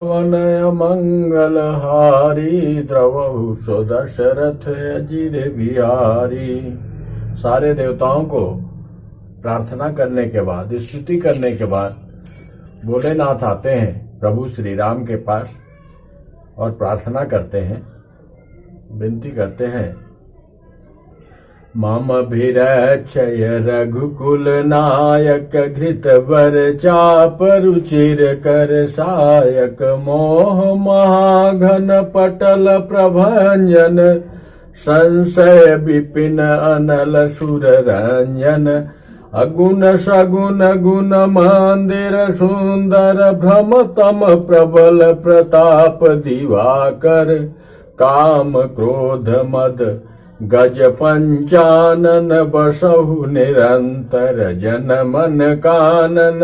वनय मंगलहारी द्रवहु सो दशरथ अजिर बिहारी। सारे देवताओं को प्रार्थना करने के बाद, स्तुति करने के बाद भोलेनाथ आते हैं प्रभु श्री राम के पास और प्रार्थना करते हैं, विनती करते हैं, मम भिरक्षय रघुकुल नायक घृत वर चाप रुचिर कर सायक मोह महाघन पटल प्रभंजन संशय विपिन अनल सुर रंजन अगुण सगुण गुण मंदिर सुंदर भ्रमतम प्रबल प्रताप दिवाकर काम क्रोध मद गज पंचानन बसहु निरंतर जन मन कानन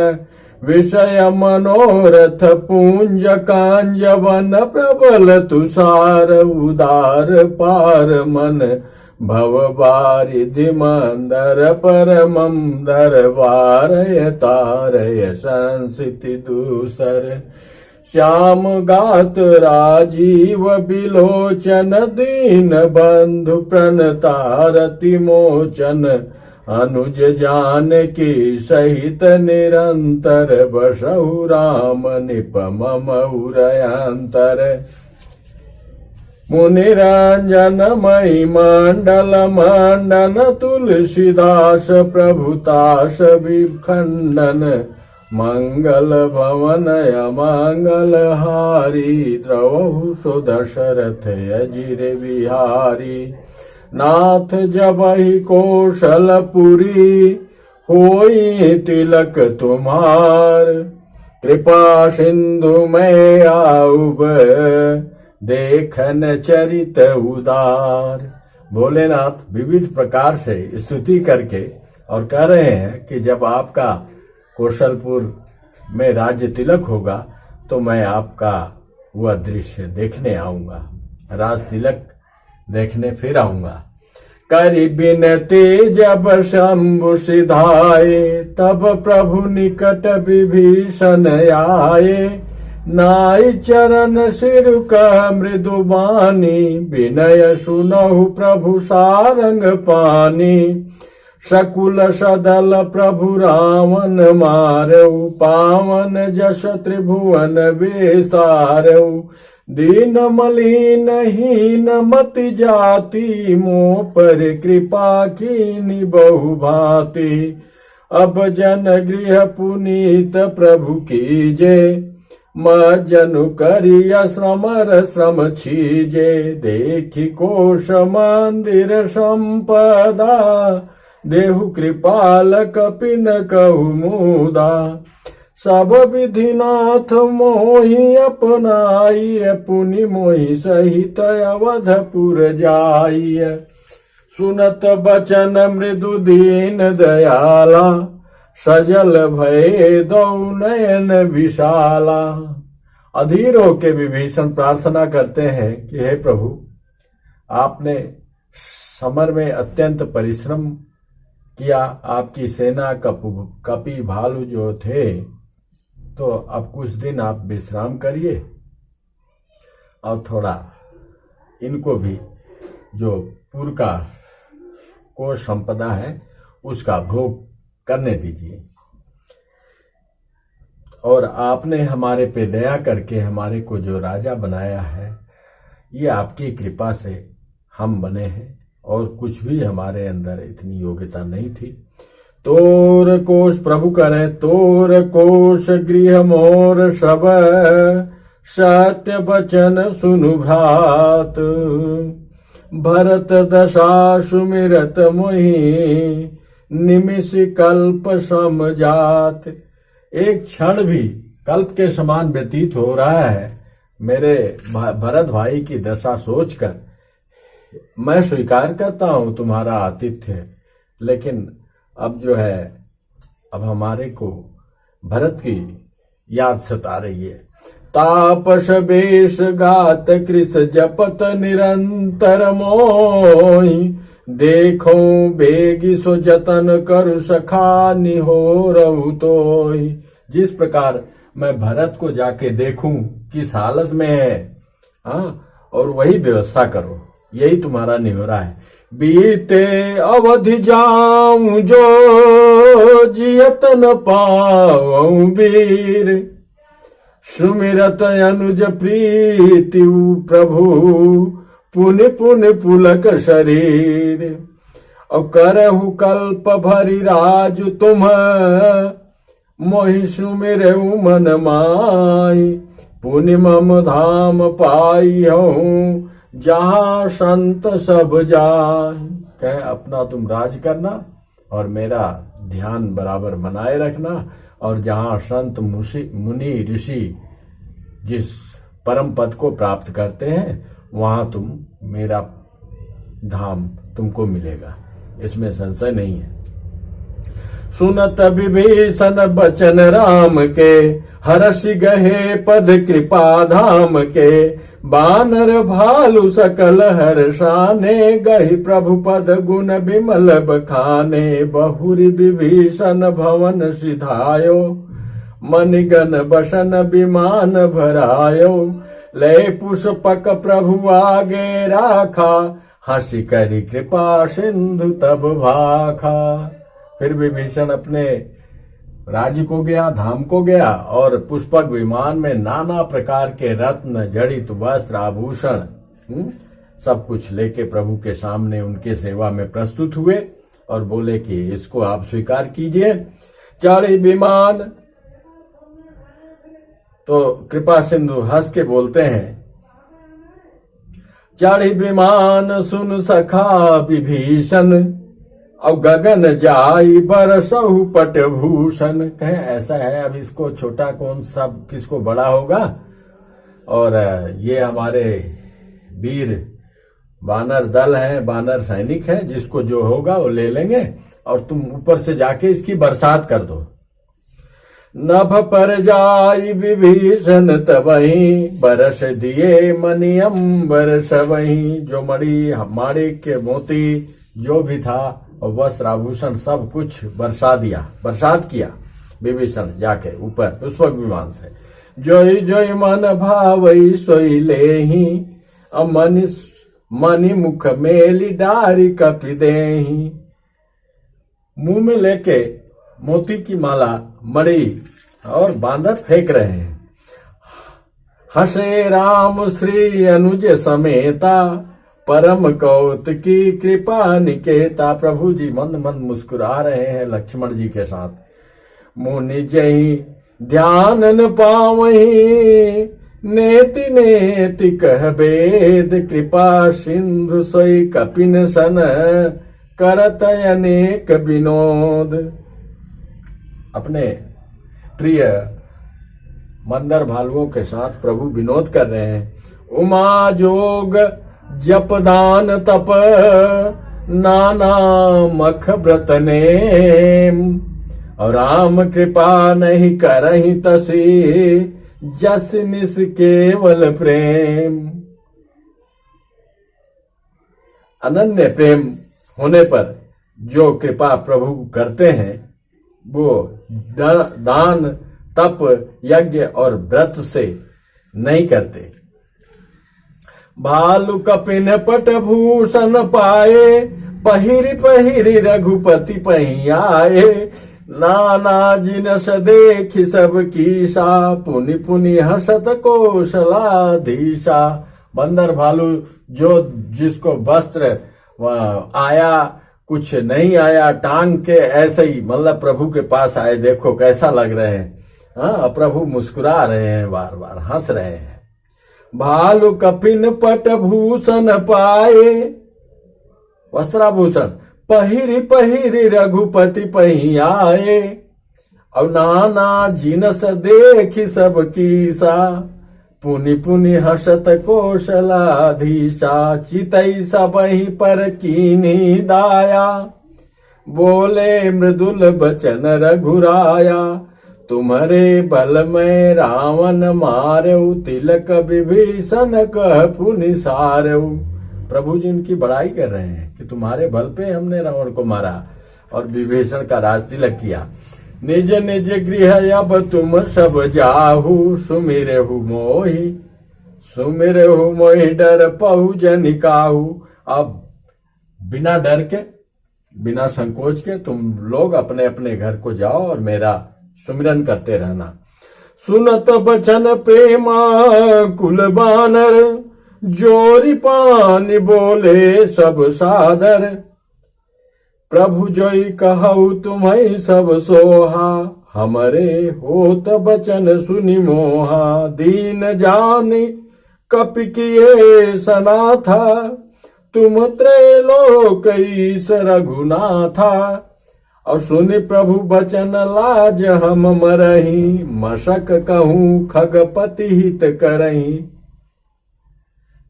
विषय मनोरथ पूंज कांजवन प्रबल तुषार उदार पार मन भव बारिधि मंदर परमं दरबारय तारय संसिति दूसर श्याम गात राजीव बिलोचन दीन बंधु प्रणतारति मोचन अनुज जान की सहित निरंतर बसहु राम निपम उरयांतर मुनिरंजन मई मंडल मंडन तुलसीदास प्रभुतास विखंडन मंगल भवन अमंगल हारी द्रवहु सो दशरथ अजिर बिहारी। नाथ जबहि कौशलपुरी होई तिलक तुम्हार कृपा सिंधु में आउब देखन चरित उदार। भोलेनाथ विविध प्रकार से स्तुति करके और कह रहे हैं कि जब आपका कौशलपुर में राज्य तिलक होगा तो मैं आपका वह दृश्य देखने आऊंगा, राज तिलक देखने फिर आऊंगा। करि बिनती जब शंभु सिधाए तब प्रभु निकट विभीषण आए। नाई चरण सिर कह मृदु बानी विनय सुनहु प्रभु सारंग पानी। सकुल सदल प्रभु रावण मारऊ पावन जस त्रिभुवन विसारऊ। दीन मलिन हीन मति जाति मोह पर कृपा कीनि बहु भांति। अब जन गृह पुनीत प्रभु कीजे मजनु करिय श्रमर श्रम छीजे। देखि कोश मंदिर संपदा देहु कृपाल कपिन कहु मुदा। सब विधिनाथ मोहि अपनाई पुनि मोहि सहित अवधपुर जाई। सुनत बचन मृदु दीन दयाला सजल भय दौ नयन विशाला। अधीर होके विभीषण प्रार्थना करते हैं कि हे प्रभु, आपने समर में अत्यंत परिश्रम किया, आपकी सेना कपि भालू जो थे, तो अब कुछ दिन आप विश्राम करिए और थोड़ा इनको भी जो पूर्व का कोश संपदा है उसका भोग करने दीजिए। और आपने हमारे पे दया करके हमारे को जो राजा बनाया है, ये आपकी कृपा से हम बने हैं और कुछ भी हमारे अंदर इतनी योग्यता नहीं थी। तोर कोश प्रभु करे तोर कोश गृह मोर सब सत्य बचन सुनु भ्रात। भरत दशा सुमिरत मोहि निमिष कल्प समझात। एक क्षण भी कल्प के समान व्यतीत हो रहा है मेरे भरत भाई की दशा सोचकर। मैं स्वीकार करता हूं तुम्हारा आतिथ्य, लेकिन अब जो है अब हमारे को भरत की याद सता रही है। तापस बेश गात कृष जपत निरंतर मोहि। देखो बेगी सो जतन करु सखा निहोरहु तोहि। जिस प्रकार मैं भरत को जाके देखूं किस हालत में है, और वही व्यवस्था करो, यही तुम्हारा निहोरा है। बीते अवधि जाऊं जो जियत न पाऊं वीर, सुमिरत अनुज प्रीति प्रभु पुनि पुनि पुलक शरीर। और करहु कल्प भरी राजु तुम मोहि सुमिरे मन माई, पुनि मम धाम पाई हूँ जहाँ संत सब जाए। कह अपना तुम राज करना और मेरा ध्यान बराबर बनाए रखना, और जहाँ संत मुनि ऋषि जिस परम पद को प्राप्त करते हैं वहां तुम मेरा धाम तुमको मिलेगा, इसमें संशय नहीं है। सुनत विभीषण बचन राम के, हर्ष गहे पद कृपा धाम के। बानर भालु सकल हर्षाने, गहि प्रभु पद गुण विमल बखाने। बहुरी विभीषण भवन सिधायो, मनिगन बसन विमान भरायो। ले पुष्पक प्रभु आगे राखा, हंसी करी कृपा सिंधु तब भाखा। फिर विभीषण अपने राज्य को गया, धाम को गया, और पुष्पक विमान में नाना प्रकार के रत्न जड़ित वस्त्र आभूषण सब कुछ लेके प्रभु के सामने उनके सेवा में प्रस्तुत हुए और बोले कि इसको आप स्वीकार कीजिए। चढ़ी विमान तो कृपा सिंधु हंस के बोलते हैं, चढ़ी विमान सुन सखा विभीषण, और गगन जाई बरसहु पट भूषण। कहे ऐसा है, अब इसको छोटा कौन सा किसको बड़ा होगा, और ये हमारे वीर बानर दल हैं, बानर सैनिक हैं, जिसको जो होगा वो ले लेंगे, और तुम ऊपर से जाके इसकी बरसात कर दो। नभ पर जाई विभीषण तबहि, बरस दिए मनि अंबर सबहि। जो मणि माणिक के मोती जो भी था और वस्त्र आभूषण सब कुछ बरसात किया विभीषण जाके ऊपर पुष्पक विमान से। जोई जोई मन भावई सोई लेहि, मनि मुख मेली डारी कपि देहि। मुंह में लेके मोती की माला मणि और बांदर फेंक रहे हैं। हसे राम श्री अनुज समेता, परम कौतुकी कृपा निकेता। प्रभु जी मंद मंद मुस्कुरा रहे हैं लक्ष्मण जी के साथ। मुनि जही ध्यान न पावही, नेति नेति कह वेद। कृपा सिंधु सोई कपिन सन, करत अनेक विनोद। अपने प्रिय मंदर भालुओं के साथ प्रभु विनोद कर रहे हैं। उमा जोग जप दान तप, नाना मख व्रत नेम। और राम कृपा नहीं करहि तसी, जस निस केवल प्रेम। अनन्य प्रेम होने पर जो कृपा प्रभु करते हैं वो दान तप यज्ञ और व्रत से नहीं करते। भालु कपिन पट भूषण पाए, पहिरी पहिरी रघुपति पहियाए। नाना जिनस देखि सब कीसा, पुनि पुनि हसत कौशलाधीशा। बंदर भालू जो जिसको वस्त्र आया कुछ नहीं आया, टांग के ऐसे ही मतलब प्रभु के पास आए, देखो कैसा लग रहे हैं। हाँ, प्रभु मुस्कुरा रहे हैं, बार बार हंस रहे हैं। भालु कपिन पट भूषण पाए, वस्त्राभूषण पहिरी पहिरी रघुपति पहियाए। और नाना जिनस देखि सब कीसा, पुनि पुनि हसत कौशलाधीशा। चितई सबहि पर कीन्ही दाया, बोले मृदुल बचन रघुराया। तुम्हारे बल में रावण मारेऊ, तिलक विभीषण कह पुनि सारेऊ। प्रभु जी उनकी बड़ाई कर रहे हैं कि तुम्हारे बल पे हमने रावण को मारा और विभीषण का राज तिलक किया। निज निज गृह अब तुम सब जाहु, सुमिरहु मोहि डर पहु जनि काहू। अब बिना डर के, बिना संकोच के तुम लोग अपने अपने घर को जाओ और मेरा सुमिरन करते रहना। सुनत बचन प्रेमा कुल बानर, जोरी पानी बोले सब सादर। प्रभु जोई कहऊ तुम्हें सब सोहा, हमरे होत बचन सुनि मोहा। दीन जानि कपि किए सनाथा, तुम त्रैलोक ईश रघुनाथा। और सुनि प्रभु बचन लाज हम मरही, मशक कहूँ खगपति हित करही।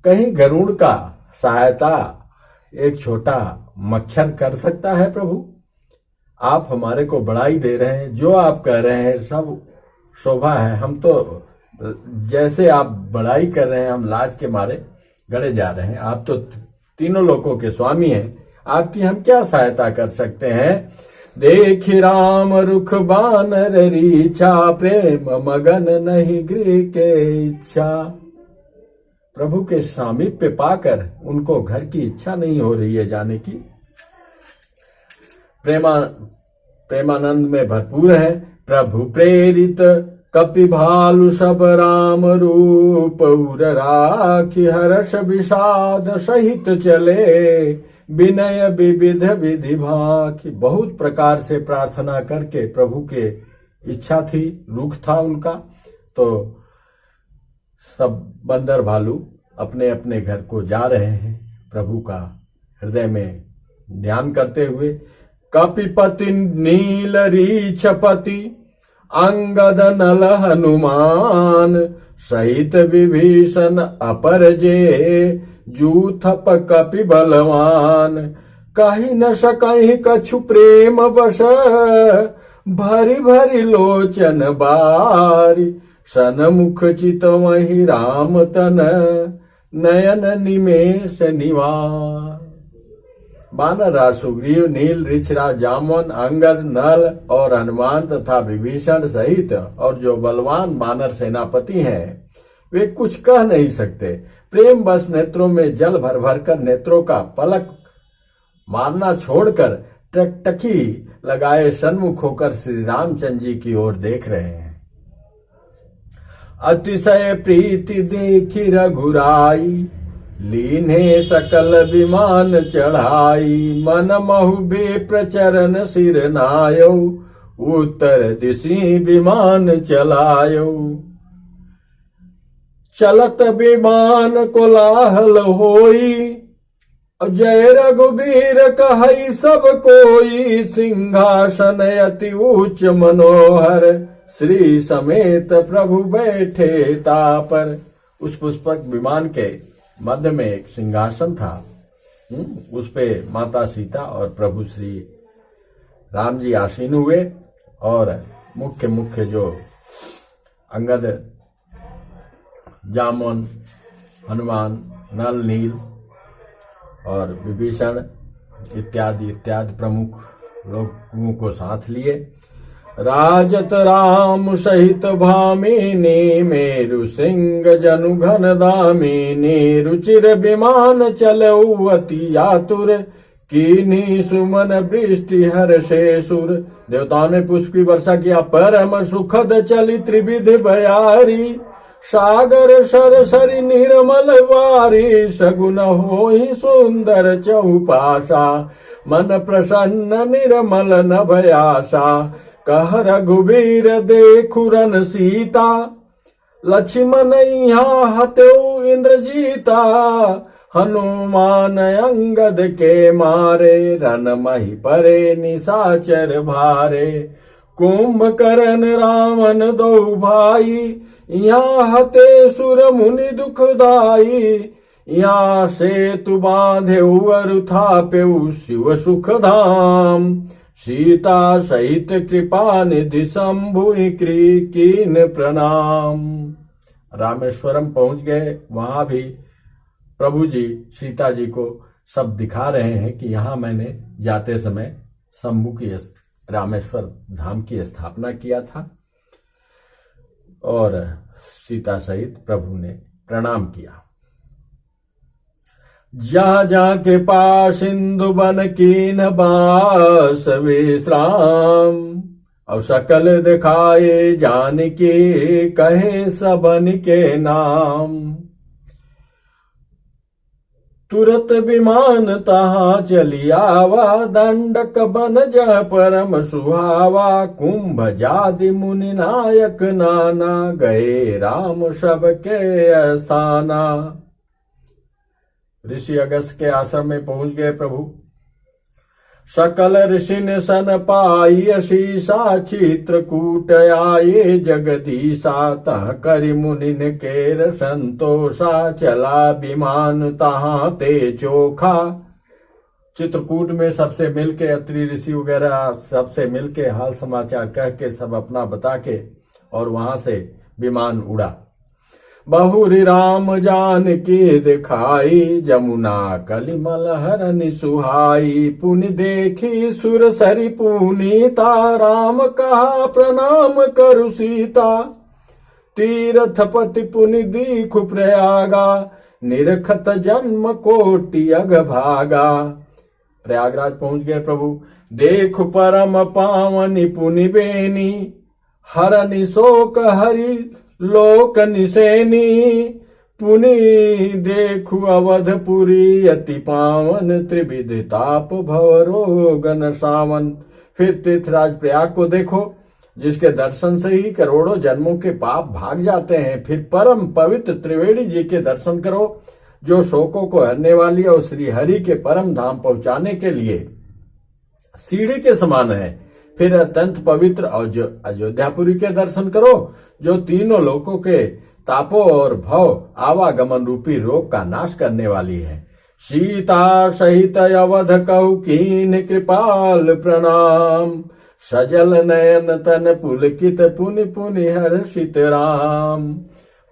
कहीं गरुड़ का सहायता एक छोटा मच्छर कर सकता है प्रभु? आप हमारे को बड़ाई दे रहे हैं, जो आप कह रहे हैं सब शोभा है। हम तो जैसे आप बड़ाई कर रहे हैं, हम लाज के मारे गड़े जा रहे हैं। आप तो तीनों लोकों के स्वामी हैं, आपकी हम क्या सहायता कर सकते हैं? देखि राम रुख बानर रीछा, प्रेम मगन नहीं गृह के इच्छा। प्रभु के सामीप्य पाकर उनको घर की इच्छा नहीं हो रही है जाने की। प्रेमानंद में भरपूर है। प्रभु प्रेरित कपि भालु सब राम रूप, उर राखि हर्ष विषाद सहित चले। विनय विविध विधि भाखि। बहुत प्रकार से प्रार्थना करके प्रभु के इच्छा थी, रुख था उनका, तो सब बंदर भालू अपने अपने घर को जा रहे हैं प्रभु का हृदय में ध्यान करते हुए। कपिपति नील रीछपति, अंगद नल हनुमान। सहित विभीषण अपर जे, जूथप कपि बलवान। कहि न सकहि कछु प्रेम वश, भरी भरी लोचन बारी। सनमुख चितवहि राम तन, नयन निमेष निवार। वानरराज सुग्रीव, नील ऋछराज जामवन, अंगद, नल और हनुमान तथा विभीषण सहित और जो बलवान वानर सेनापति हैं, वे कुछ कह नहीं सकते। प्रेम बस नेत्रों में जल भर भर कर नेत्रों का पलक मारना छोड़कर टकटकी लगाए सन्मुख होकर श्री रामचंद्र जी की ओर देख रहे हैं। अतिशय प्रीति देखी रघुराई, लीन्हे सकल विमान चढ़ाई। मन महु बेप्र चरण सिर नायो, उत्तर दिशि विमान चलायो। चलत विमान कोलाहल होई, जय रघुबीर कहई सब कोई। सिंहासन अति ऊंच मनोहर, श्री समेत प्रभु बैठे तापर। उस पुष्पक विमान के मध्य में एक सिंहासन था, उस पे माता सीता और प्रभु श्री राम जी आसीन हुए और मुख्य मुख्य जो अंगद, जामुन, हनुमान, नल, नील और विभीषण इत्यादि इत्यादि प्रमुख लोगों को साथ लिए। राजत राम सहित भामिनी, मेरु सिंह जनु घन दामिनी। रुचिर विमान चलऊ अति आतुर, कीन्ही सुमन वृष्टि हर्षे सुर। देवताओं ने पुष्प की वर्षा किया, परम सुखद चली त्रिविधि बयारी। सागर सरसरी निर्मल वारी, सगुन होई सुंदर चौपाशा। मन प्रसन्न निर्मल नभयासा, कह रघुबीर देखु रन सीता। लक्ष्मण यहाँ हतेउ इंद्रजीता, हनुमान अंगद के मारे। रन मही परे निशाचर भारे, कुंभकर्ण रावण दो भाई। यहाँ हते सुर मुनि दुखदाई, यहाँ सेतु बांधे अरु थापेउ शिव सुख धाम। सीता सहित कृपा निधि शंभु कीन प्रणाम। रामेश्वरम पहुंच गए, वहां भी प्रभु जी सीता जी को सब दिखा रहे हैं कि यहाँ मैंने जाते समय शंभु की रामेश्वर धाम की स्थापना किया था और सीता सहित प्रभु ने प्रणाम किया। जहाँ जहाँ कृपा सिंधु बन कीन बास विश्राम, और सकल दिखाए जान के कहे सबन के नाम। तुरत विमान तहाँ चली आवा, दंडक बन जह परम सुहावा। कुंभ जादि मुनि नायक नाना, गए राम सबके स्थाना। ऋषि अगस्त के आश्रम में पहुंच गए प्रभु। सकल ऋषिन सन पाई शीसा, चित्रकूट आए जगदीशा। तह करि मुनिन केर संतोषा, चला विमान तहाँ ते चोखा। चित्रकूट में सबसे मिलके, अत्रि ऋषि वगैरह सबसे मिलके हाल समाचार कह के, सब अपना बता के, और वहां से विमान उड़ा। बहुरी राम जान के दिखाई, जमुना कलिमल हरनि सुहाई। पुनि देखी सुर सरि पुनीता, राम कहा प्रणाम करु सीता। तीर्थपति पुनि दीखु प्रयागा, निरखत जन्म कोटि अग भागा। प्रयागराज पहुंच गए प्रभु। देखु परम पावनि पुनि बेनी, हरनि शोक हरि लोक निसेनी। पुनि देखु अवधपुरी, अति पावन त्रिविध ताप भव रोगन सावन। फिर तीर्थराज प्रयाग को देखो, जिसके दर्शन से ही करोड़ों जन्मों के पाप भाग जाते हैं। फिर परम पवित्र त्रिवेणी जी के दर्शन करो, जो शोकों को हरने वाली और श्री हरि के परम धाम पहुंचाने के लिए सीढ़ी के समान है। फिर अत्यंत पवित्र अयोध्यापुरी के दर्शन करो, जो तीनों लोकों के तापों और भव आवागमन रूपी रोग का नाश करने वाली है। सीता सहित अवध कहु कीन कृपाल प्रणाम, सजल नयन तन पुलकित पुनि पुनि हर्षित राम।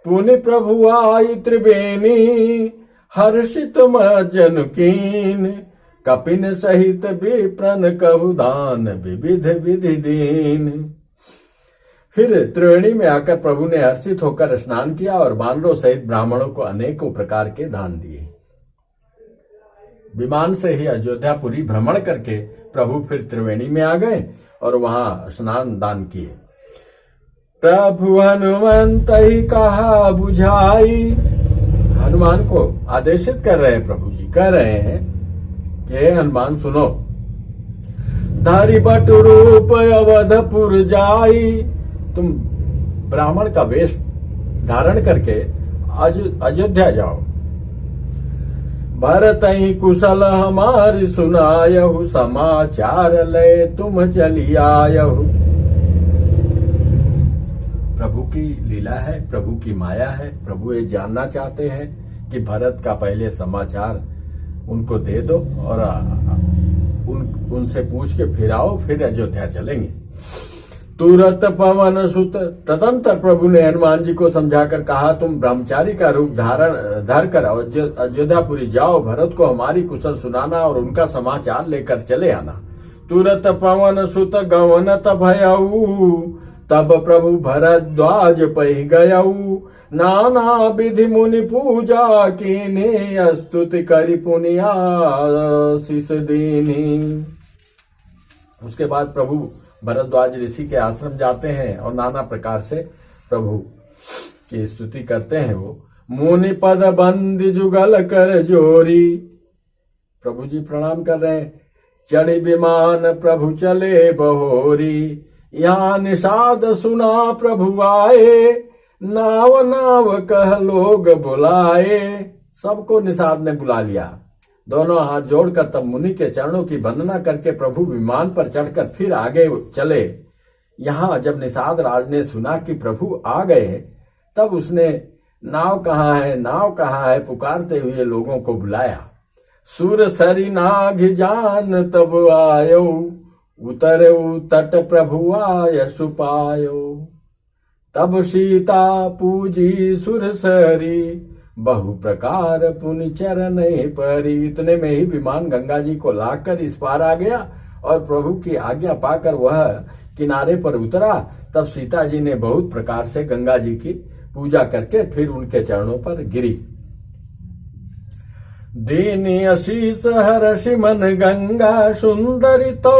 पुनि प्रभु आई त्रिवेणी, हर्षित मज्जन कीन। कपिन सहित विप्रन कहु दान, विविध विधि दीन। फिर त्रिवेणी में आकर प्रभु ने हर्षित होकर स्नान किया और बानरों सहित ब्राह्मणों को अनेकों प्रकार के दान दिए। विमान से ही अयोध्यापुरी भ्रमण करके प्रभु फिर त्रिवेणी में आ गए और वहां स्नान दान किए। प्रभु हनुमंत ही कहा बुझाई, हनुमान को आदेशित कर रहे हैं प्रभु जी, कह रहे हैं कि हनुमान सुनो। धारी बट रूप अवधपुर जाई, तुम ब्राह्मण का वेश धारण करके अयोध्या जाओ। भरत ही कुशल हमारी सुनायहु, समाचार ले तुम चली आयहु। प्रभु की लीला है, प्रभु की माया है। प्रभु ये जानना चाहते हैं कि भरत का पहले समाचार उनको दे दो और उनसे पूछ के फिर आओ, फिर अयोध्या चलेंगे। तुरत पवन सुत, तदंतर प्रभु ने हनुमान जी को समझाकर कहा, तुम ब्रह्मचारी का रूप धर कर अयोध्यापुरी जाओ, भरत को हमारी कुशल सुनाना और उनका समाचार लेकर चले आना। तुरत पवन सुत गवनत भयऊ, तब प्रभु भरद्वाज पहि गयऊ। नाना विधि मुनि पूजा कीने, स्तुति करि पुनि आशीष दीनी। उसके बाद प्रभु भरद्वाज ऋषि के आश्रम जाते हैं और नाना प्रकार से प्रभु की स्तुति करते हैं। वो मुनि पद बंदी जुगल कर जोरी, प्रभु जी प्रणाम कर रहे हैं। चढ़ी विमान प्रभु चले बहोरी, यहाँ निषाद सुना प्रभु आए। नाव नाव कह लोग बुलाए, सबको निषाद ने बुला लिया। दोनों हाथ जोड़कर तब मुनि के चरणों की वंदना करके प्रभु विमान पर चढ़कर फिर आगे चले। यहाँ जब निषाद राज ने सुना कि प्रभु आ गए, तब उसने नाव कहाँ है, नाव कहाँ है पुकारते हुए लोगों को बुलाया। सुर सरी नाघ जान तब आयो, उतरे तट प्रभु आय सुपायो। तब सीता पूजी सुर सरी, बहु प्रकार पुनि चरण परी। इतने में ही विमान गंगा जी को लाकर इस पार आ गया और प्रभु की आज्ञा पाकर वह किनारे पर उतरा। तब सीता जी ने बहुत प्रकार से गंगा जी की पूजा करके फिर उनके चरणों पर गिरी। दीनी अशीष हर्षि मन गंगा सुंदरी तो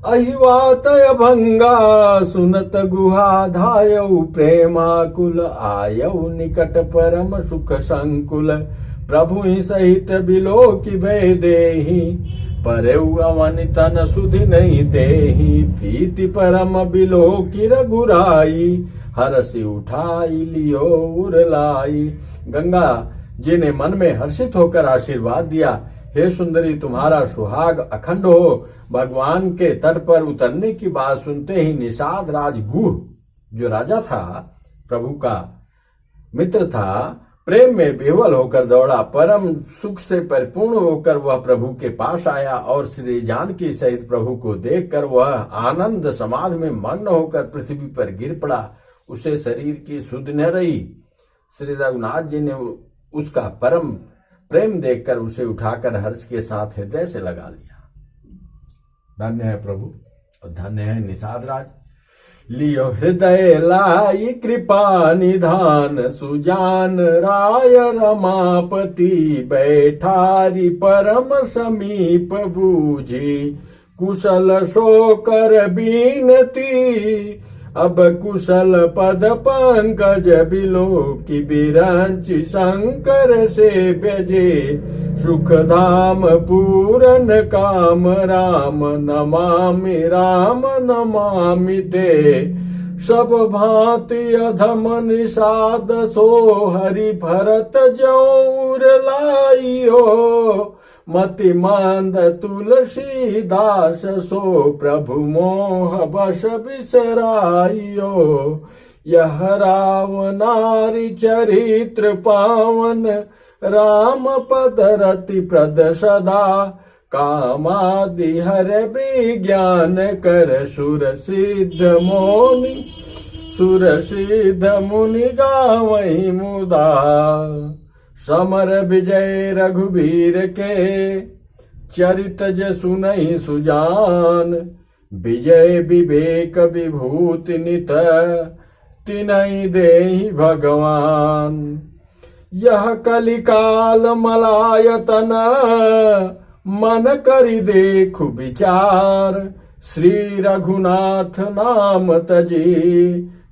अहिवात भंगा सुनत गुहा धायऊ प्रेमाकुल आयऊ निकट परम सुख संकुल प्रभु ही सहित बिलो की भय देही परेऊ अवन तन सुधि नहीं देही प्रीति परम बिलो की रघुराई हरसि उठाई लियो उरलाई। गंगा जी ने मन में हर्षित होकर आशीर्वाद दिया, हे सुंदरी तुम्हारा सुहाग अखंड हो। भगवान के तट पर उतरने की बात सुनते ही निषाद राज गुह जो राजा था, प्रभु का मित्र था, प्रेम में विह्वल होकर दौड़ा। परम सुख से परिपूर्ण होकर वह प्रभु के पास आया और श्री जानकी सहित प्रभु को देखकर वह आनंद समाधि में मग्न होकर पृथ्वी पर गिर पड़ा। उसे शरीर की सुध न रही। श्री रघुनाथ जी ने उसका परम प्रेम देखकर उसे उठाकर हर्ष के साथ हृदय से लगा लिया। धन्य है प्रभु और धन्य है निषाद राज। लियो हृदय लाई कृपा निधान सुजान राय रमापति बैठारी परम समीप बूझी कुशल सो कर बीनती अब कुशल पद पंकज बिलो की बिरंच शंकर से बेजे सुख धाम पूरन काम राम नमामि ते सब भांति अधम निषाद सो हरि भरत जौर लाइयो मति मंद तुलसीदास सो प्रभु मोह बस बिसराइयो यह राव नारी चरित्र पावन राम पद रति प्रद सदा कामादि हर विज्ञान कर सुर सिद्ध मुनि गावहि मुदा समर विजय रघुबीर के चरित जसु नहीं सुजान विजय विवेक विभूति नित तिनहि देहि भगवान यह कलिकाल मलायतन मन करि देखु विचार श्री रघुनाथ नाम तजी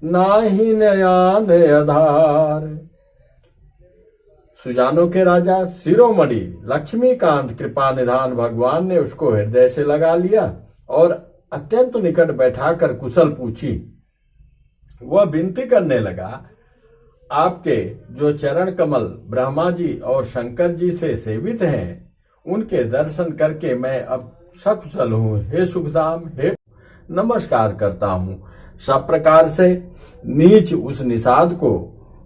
नाहि नयान आधार। सुजानों के राजा शिरोमणि लक्ष्मीकांत कृपा निधान भगवान ने उसको हृदय से लगा लिया और अत्यंत निकट बैठाकर कुशल पूछी। वह विनती करने लगा, आपके जो चरण कमल ब्रह्मा जी और शंकर जी से सेवित हैं, उनके दर्शन करके मैं अब सकुशल हूँ। हे सुखधाम, हे नमस्कार करता हूँ। सब प्रकार से नीच उस निषाद को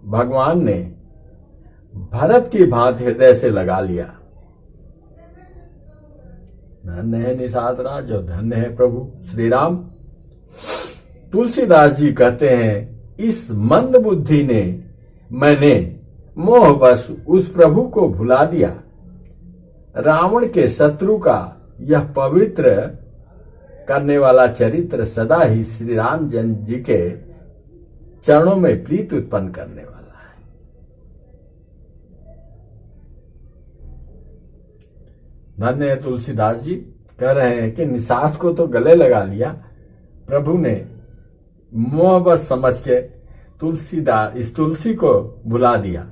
भगवान ने भरत की भांति हृदय से लगा लिया। धन्य है निषाद राज और धन्य है प्रभु श्री राम। तुलसीदास जी कहते हैं, इस मंद बुद्धि ने मैंने मोहवश उस प्रभु को भुला दिया। रावण के शत्रु का यह पवित्र करने वाला चरित्र सदा ही श्री राम जी के चरणों में प्रीति उत्पन्न करने वाला है। धन्य है तुलसीदास जी कह रहे हैं कि निषाद को तो गले लगा लिया, प्रभु ने मोहबस समझ के इस तुलसी को भुला दिया।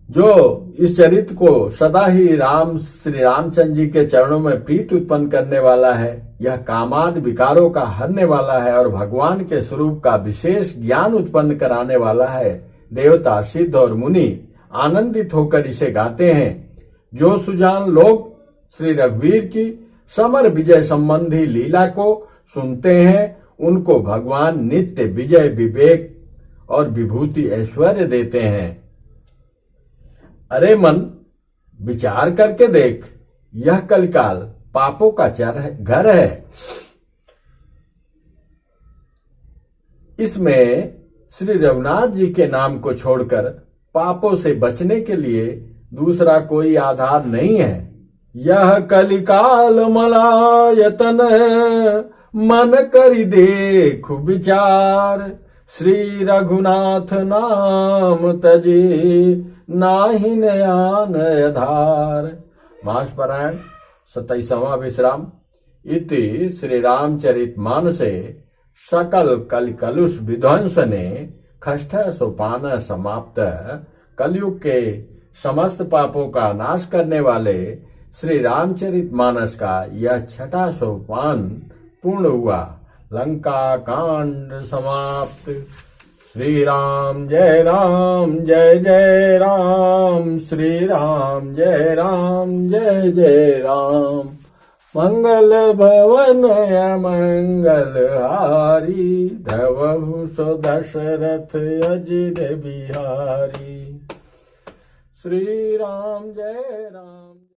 जो इस चरित्र को सदा ही श्री रामचंद्र जी के चरणों में प्रीति उत्पन्न करने वाला है, यह कामाद विकारों का हरने वाला है और भगवान के स्वरूप का विशेष ज्ञान उत्पन्न कराने वाला है। देवता, सिद्ध और मुनि आनंदित होकर इसे गाते हैं। जो सुजान लोग श्री रघुवीर की समर विजय संबंधी लीला को सुनते हैं, उनको भगवान नित्य विजय, विवेक और विभूति ऐश्वर्य देते हैं। अरे मन, विचार करके देख, यह कलिकाल पापों का घर है। इसमें श्री रघुनाथ जी के नाम को छोड़कर पापों से बचने के लिए दूसरा कोई आधार नहीं है। यह कलिकाल मलायतन मन करि देखु विचार। श्री रघुनाथ नाम तजी नाही नयान आधार। मास पारायण 27वां विश्राम। इति श्री रामचरित मानसे सकल कलकलुष विध्वंसने खष्ठ सोपान समाप्त। कलयुग के समस्त पापों का नाश करने वाले श्री रामचरित मानस का यह छठा सोपान पूर्ण हुआ। लंका कांड समाप्त। श्री राम जय राम जय जय राम। श्री राम जय राम जय जय राम। मंगल भवन मंगल हारी। धवहु सो दशरथ अजिर बिहारी। श्री राम जय राम।